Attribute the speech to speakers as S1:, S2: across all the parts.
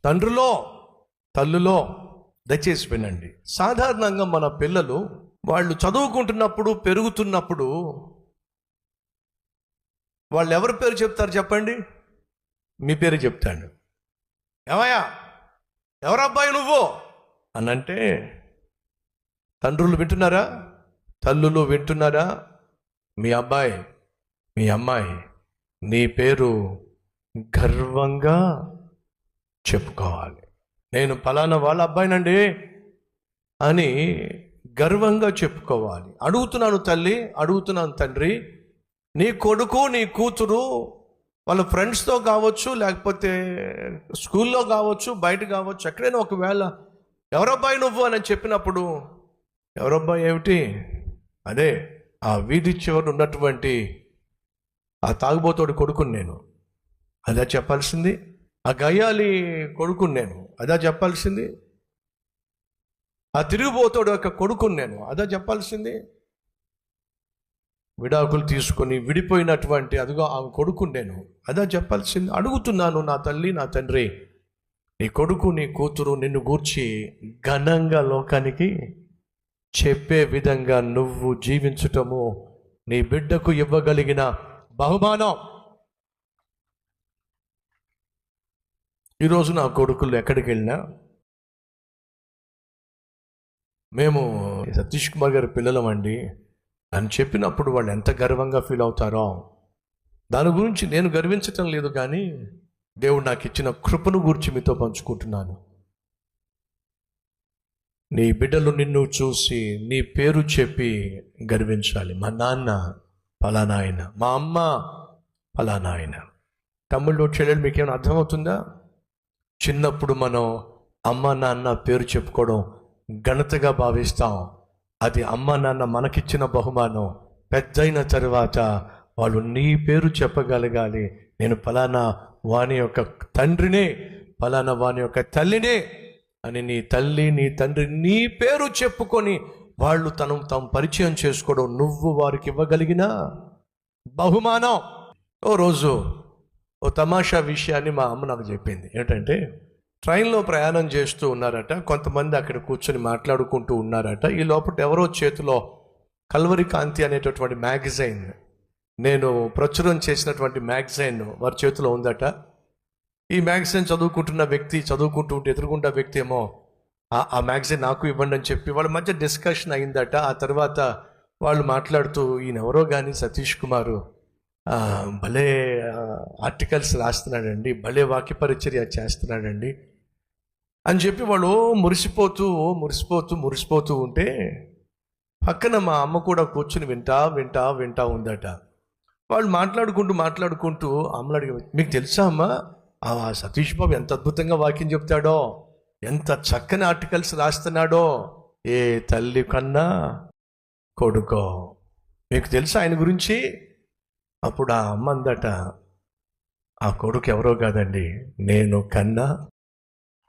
S1: తండ్రిలో తల్లులో దయచేసి వినండి. సాధారణంగా మన పిల్లలు వాళ్ళు చదువుకుంటున్నప్పుడు పెరుగుతున్నప్పుడు వాళ్ళు ఎవరి పేరు చెప్తారు చెప్పండి? మీ పేరు చెప్తాడు. ఏమయ్యా ఎవరబ్బాయి నువ్వు అని అంటే తండ్రులు వింటున్నారా? తల్లులు వింటున్నారా? మీ అబ్బాయి మీ అమ్మాయి నీ పేరు గర్వంగా చెప్పుకోవాలి. నేను ఫలానా వాళ్ళ అబ్బాయినండి అని గర్వంగా చెప్పుకోవాలి. అడుగుతున్నాను తల్లి, అడుగుతున్నాను తండ్రి, నీ కొడుకు నీ కూతురు వాళ్ళ ఫ్రెండ్స్తో కావచ్చు, లేకపోతే స్కూల్లో కావచ్చు, బయట కావచ్చు, ఎక్కడైనా ఒకవేళ ఎవరబ్బాయి నువ్వు అని చెప్పినప్పుడు ఎవరబ్బాయి ఏమిటి? అదే ఆ వీధి చివరి ఉన్నటువంటి ఆ తాగుబోతోడి కొడుకుని నేను, అదా చెప్పాల్సింది. ఆ గయ్యాలి కొడుకుని నేను, అదా చెప్పాల్సింది. ఆ తిరిగిపోతాడు యొక్క కొడుకుని నేను, అదా చెప్పాల్సింది. విడాకులు తీసుకొని విడిపోయినటువంటి అదిగో ఆ కొడుకుని నేను, అదా చెప్పాల్సింది. అడుగుతున్నాను నా తల్లి నా తండ్రి, నీ కొడుకు నీ కూతురు నిన్ను గూర్చి ఘనంగా లోకానికి చెప్పే విధంగా నువ్వు జీవించటము నీ బిడ్డకు ఇవ్వగలిగిన బహుమానం. ఈరోజు నా కొడుకులు ఎక్కడికి వెళ్ళినా, మేము సతీష్ కుమార్ గారి పిల్లలమండి అని చెప్పినప్పుడు వాళ్ళు ఎంత గర్వంగా ఫీల్ అవుతారో దాని గురించి నేను గర్వించటం లేదు, కానీ దేవుడు నాకు ఇచ్చిన కృపను గురించి మీతో పంచుకుంటున్నాను. నీ బిడ్డలు నిన్ను చూసి నీ పేరు చెప్పి గర్వించాలి. మా నాన్న ఫలానా ఆయన, మా అమ్మ ఫలానా ఆయన. తమ్ముళ్ళు చెల్లెలు మీకేమైనా అర్థమవుతుందా? చిన్నప్పుడు మనం అమ్మ నాన్న పేరు చెప్పుకోవడం ఘనతగా భావిస్తాం. అది అమ్మ నాన్న మనకిచ్చిన బహుమానం. పెద్దయిన తర్వాత వాళ్ళు నీ పేరు చెప్పగలగాలి. నేను ఫలానా వాని యొక్క తండ్రినే, ఫలానా వాని యొక్క తల్లినే అని నీ తల్లి నీ తండ్రి నీ పేరు చెప్పుకొని వాళ్ళు తాము పరిచయం చేసుకోవడం నువ్వు వారికి ఇవ్వగలిగిన బహుమానం. ఓ రోజు ఓ తమాషా విషయాన్ని మా అమ్మ నాకు చెప్పింది. ఏంటంటే ట్రైన్లో ప్రయాణం చేస్తూ ఉన్నారట, కొంతమంది అక్కడ కూర్చొని మాట్లాడుకుంటూ ఉన్నారట. ఈ లోపల ఎవరో చేతిలో కల్వరి కాంతి అనేటటువంటి మ్యాగజైన్, నేను ప్రచురం చేసినటువంటి మ్యాగజైన్ వారి చేతిలో ఉందట. ఈ మ్యాగజైన్ చదువుకుంటున్న వ్యక్తి చదువుకుంటూ ఉంటే ఎదురుగుండా వ్యక్తి ఏమో ఆ మ్యాగజైన్ నాకు ఇవ్వండి అని చెప్పి వాళ్ళ మధ్య డిస్కషన్ అయిందట. ఆ తర్వాత వాళ్ళు మాట్లాడుతూ ఈయన ఎవరో కానీ సతీష్ కుమారు భలే ఆర్టికల్స్ రాస్తున్నాడండి, భలే వాక్య పరిచర్య చేస్తున్నాడండి అని చెప్పి వాళ్ళు మురిసిపోతూ ఉంటే పక్కన మా అమ్మ కూడా కూర్చుని వింటా ఉందట. వాళ్ళు మాట్లాడుకుంటూ అమ్మని అడిగి, మీకు తెలుసా అమ్మ ఆ సతీష్ బాబు ఎంత అద్భుతంగా వాక్యం చెప్తాడో, ఎంత చక్కని ఆర్టికల్స్ రాస్తున్నాడో, ఏ తల్లి కన్నా కొడుకో, మీకు తెలుసా ఆయన గురించి? అప్పుడు ఆ అమ్మ అందట, ఆ కొడుకు ఎవరో కాదండి, నేను కన్నా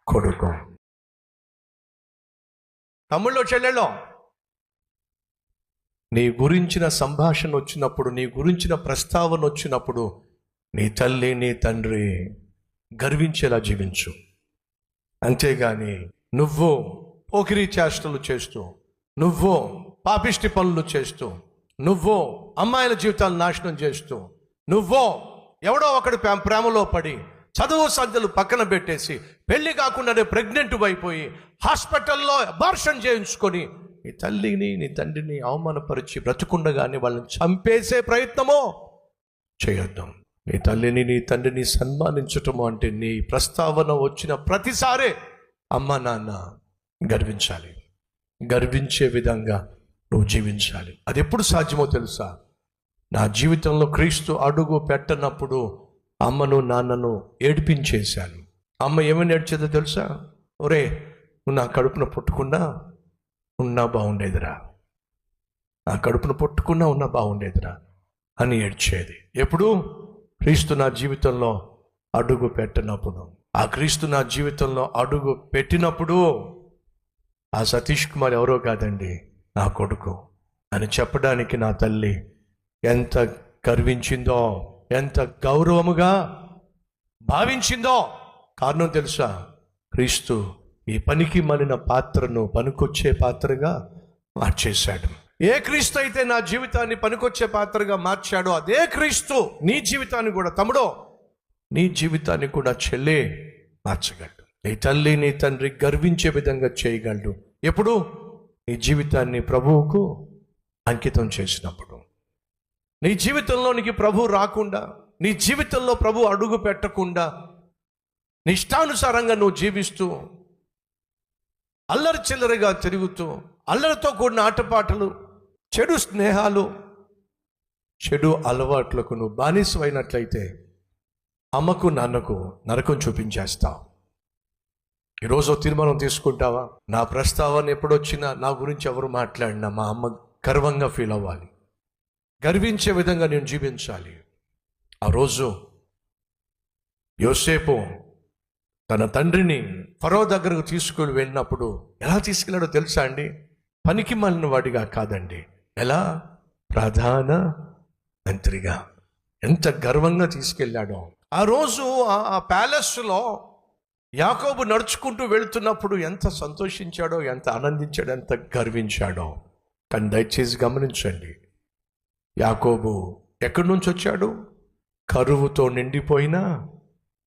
S1: కొడుకు. తమ్ముళ్ళు చెల్లెళ్ళో, నీ గురించిన సంభాషణ వచ్చినప్పుడు, నీ గురించిన ప్రస్తావన వచ్చినప్పుడు నీ తల్లి నీ తండ్రి గర్వించేలా జీవించు. అంతేగాని నువ్వు పోకిరీ చేష్టలు చేస్తూ, నువ్వు పాపిష్టి పనులు చేస్తూ, నువ్వు అమ్మాయిల జీవితాలు నాశనం చేస్తూ, నువ్వు ఎవడో ఒకటి ప్రేమలో పడి చదువు సంధ్యలు పక్కన పెట్టేసి పెళ్లి కాకుండానే ప్రెగ్నెంట్ అయిపోయి హాస్పిటల్లో అబార్షన్ చేయించుకొని నీ తల్లిని నీ తండ్రిని అవమానపరిచి బ్రతుకుండగానే వాళ్ళని చంపేసే ప్రయత్నమో చేయొద్దు. నీ తల్లిని నీ తండ్రిని సన్మానించటము అంటే నీ ప్రస్తావన వచ్చిన ప్రతిసారే అమ్మ నాన్న గర్వించాలి, గర్వించే విధంగా నువ్వు జీవించాలి. అది ఎప్పుడు సాధ్యమో తెలుసా? నా జీవితంలో క్రీస్తు అడుగు పెట్టనప్పుడు అమ్మను నాన్నను ఏడిపించేశాను. అమ్మ ఏమని ఏడ్చేదో తెలుసా? ఒరే నువ్వు నా కడుపున పుట్టుకున్నా ఉన్నా బాగుండేదిరా, నా కడుపున పుట్టుకున్నా ఉన్నా బాగుండేదిరా అని ఏడ్చేది. ఎప్పుడు? క్రీస్తు నా జీవితంలో అడుగు పెట్టినప్పుడు. ఆ క్రీస్తు నా జీవితంలో అడుగు పెట్టినప్పుడు ఆ సతీష్ కుమార్ ఎవరో కాదండి, నా కొడుకు అని చెప్పడానికి నా తల్లి ఎంత గర్వించిందో, ఎంత గౌరవముగా భావించిందో. కారణం తెలుసా? క్రీస్తు ఈ పనికి మాలిన పాత్రను పనికొచ్చే పాత్రగా మార్చేశాడు. ఏ క్రీస్తు అయితే నా జీవితాన్ని పనికొచ్చే పాత్రగా మార్చాడో అదే క్రీస్తు నీ జీవితాన్ని కూడా, తమ్ముడో నీ జీవితాన్ని కూడా చెల్లే మార్చగలడు. నీ తల్లి నీ తండ్రి గర్వించే విధంగా చేయగలడు. ఎప్పుడు? నీ జీవితాన్ని ప్రభువుకు అంకితం చేసినప్పుడు. నీ జీవితంలోనికి ప్రభు రాకుండా, నీ జీవితంలో ప్రభు అడుగు పెట్టకుండా, నీ ఇష్టానుసారంగా నువ్వు జీవిస్తూ, అల్లరి చిల్లరగా తిరుగుతూ, అల్లరితో కూడిన ఆటపాటలు, చెడు స్నేహాలు, చెడు అలవాట్లకు నువ్వు బానిసమైనట్లయితే అమ్మకు నాన్నకు నరకం చూపించేస్తావు. ఈరోజు తీర్మానం తీసుకుంటావా? నా ప్రస్తావన ఎప్పుడొచ్చినా, నా గురించి ఎవరు మాట్లాడినా మా అమ్మ గర్వంగా ఫీల్ అవ్వాలి, గర్వించే విధంగా నేను జీవించాలి. ఆ రోజు యోసేపు తన తండ్రిని ఫరో దగ్గరకు తీసుకుని వెళ్ళినప్పుడు ఎలా తీసుకెళ్ళాడో తెలుసా అండి? పనికి మాలిన వాడిగా కాదండి, ఎలా? ప్రధాన మంత్రిగా. ఎంత గర్వంగా తీసుకెళ్ళాడో. ఆ రోజు ఆ ప్యాలెస్లో యాకోబు నడుచుకుంటూ వెళుతున్నప్పుడు ఎంత సంతోషించాడో, ఎంత ఆనందించాడో, ఎంత గర్వించాడో. కానీ దయచేసి గమనించండి, యాకోబు ఎక్కడి నుంచి వచ్చాడు? కరువుతో నిండిపోయిన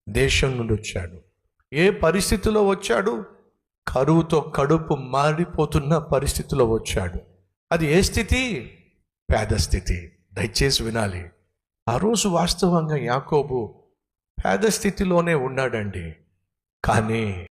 S1: దేశం నుండి వచ్చాడు. ఏ పరిస్థితిలో వచ్చాడు? కరువుతో కడుపు మారిపోతున్న పరిస్థితిలో వచ్చాడు. అది ఏ స్థితి? పేద స్థితి. దయచేసి వినాలి. ఆ రోజు వాస్తవంగా యాకోబు పేద స్థితిలోనే ఉన్నాడండి. కానీ